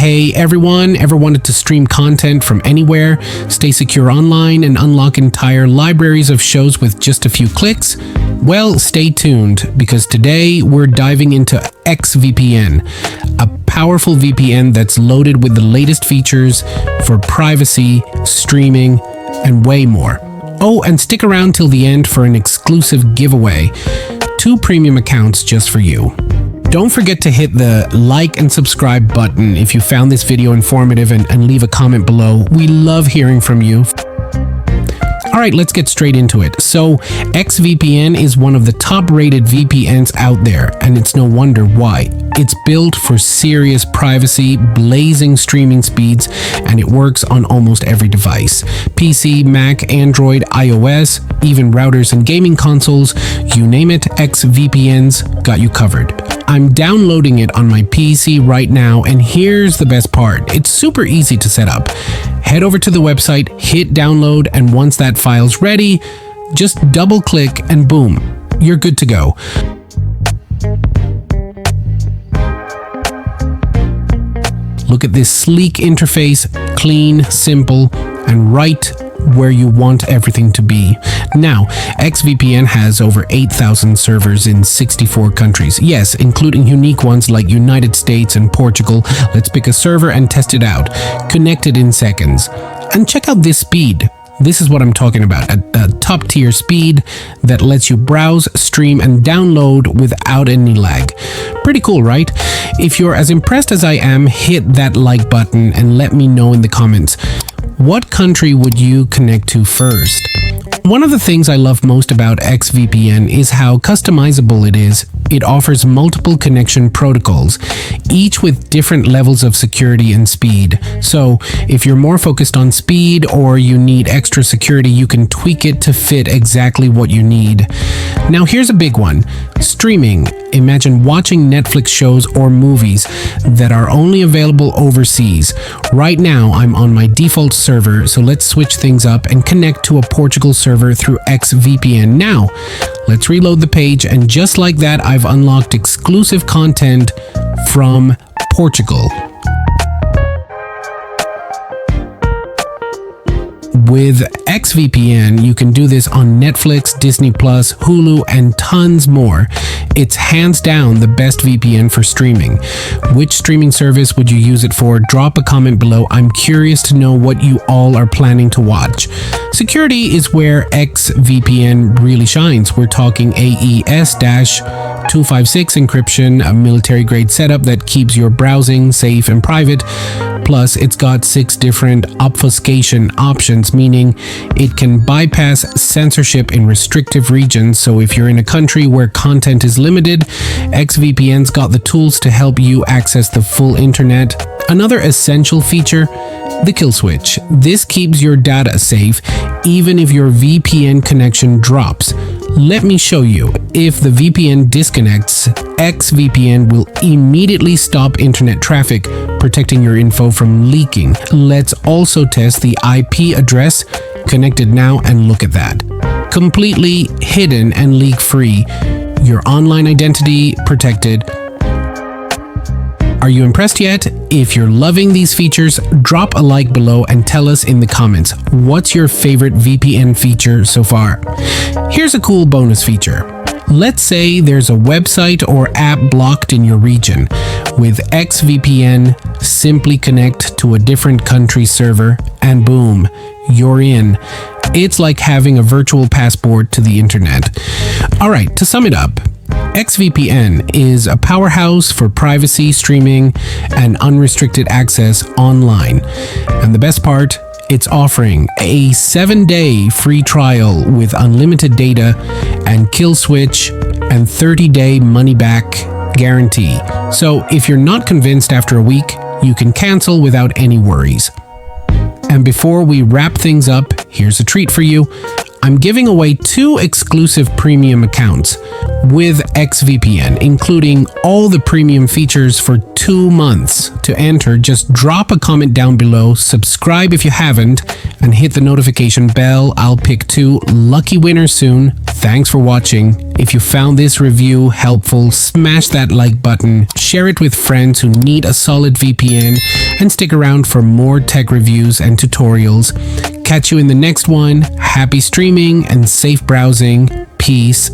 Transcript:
Hey everyone, ever wanted to stream content from anywhere, stay secure online, and unlock entire libraries of shows with just a few clicks? Well, stay tuned, because today we're diving into XVPN, a powerful VPN that's loaded with the latest features for privacy, streaming, and way more. Oh, and stick around till the end for an exclusive giveaway. 2 premium accounts just for you. Don't forget to hit the like and subscribe button if you found this video informative and leave a comment below. We love hearing from you. Alright, let's get straight into it. So, XVPN is one of the top-rated VPNs out there, and it's no wonder why. It's built for serious privacy, blazing streaming speeds, and it works on almost every device. PC, Mac, Android, iOS, even routers and gaming consoles, you name it, XVPN's got you covered. I'm downloading it on my PC right now, and here's the best part. It's super easy to set up. Head over to the website, hit download, and once that file's ready, just double click and boom, you're good to go. Look at this sleek interface, clean, simple, and right where you want everything to be. Now, XVPN has over 8,000 servers in 64 countries. Yes, including unique ones like United States and Portugal. Let's pick a server and test it out. Connected in seconds. And check out this speed. This is what I'm talking about, a top-tier speed that lets you browse, stream, and download without any lag. Pretty cool, right? If you're as impressed as I am, hit that like button and let me know in the comments. What country would you connect to first? One of the things I love most about XVPN is how customizable it is. It offers multiple connection protocols, each with different levels of security and speed. So, if you're more focused on speed or you need extra security, you can tweak it to fit exactly what you need. Now here's a big one. Streaming. Imagine watching Netflix shows or movies that are only available overseas. Right now, I'm on my default server, so let's switch things up and connect to a Portugal server through XVPN. Now, let's reload the page, and just like that, I've unlocked exclusive content from Portugal. With XVPN, you can do this on Netflix, Disney+, Hulu, and tons more. It's hands down the best VPN for streaming. Which streaming service would you use it for? Drop a comment below. I'm curious to know what you all are planning to watch. Security is where XVPN really shines. We're talking AES-256 encryption, a military-grade setup that keeps your browsing safe and private. Plus, it's got 6 different obfuscation options, meaning it can bypass censorship in restrictive regions. So if you're in a country where content is limited, XVPN's got the tools to help you access the full internet. Another essential feature, the kill switch. This keeps your data safe even if your VPN connection drops. Let me show you. If the VPN disconnects, XVPN will immediately stop internet traffic, protecting your info from leaking. Let's also test the IP address. Connected now, and look at that. Completely hidden and leak-free. Your online identity protected. Are you impressed yet? If you're loving these features, drop a like below and tell us in the comments, what's your favorite VPN feature so far? Here's a cool bonus feature. Let's say there's a website or app blocked in your region. With XVPN, simply connect to a different country's server and boom, you're in. It's like having a virtual passport to the internet. Alright, to sum it up, XVPN is a powerhouse for privacy, streaming, and unrestricted access online. And the best part, it's offering a 7-day free trial with unlimited data and kill switch and 30-day money-back guarantee. So if you're not convinced after a week, you can cancel without any worries. And before we wrap things up, here's a treat for you. I'm giving away 2 exclusive premium accounts with XVPN, including all the premium features for 2 months. To enter, just drop a comment down below, subscribe if you haven't, and hit the notification bell. I'll pick 2 lucky winners soon. Thanks for watching. If you found this review helpful, smash that like button, share it with friends who need a solid VPN, and stick around for more tech reviews and tutorials. Catch you in the next one. Happy streaming and safe browsing. Peace.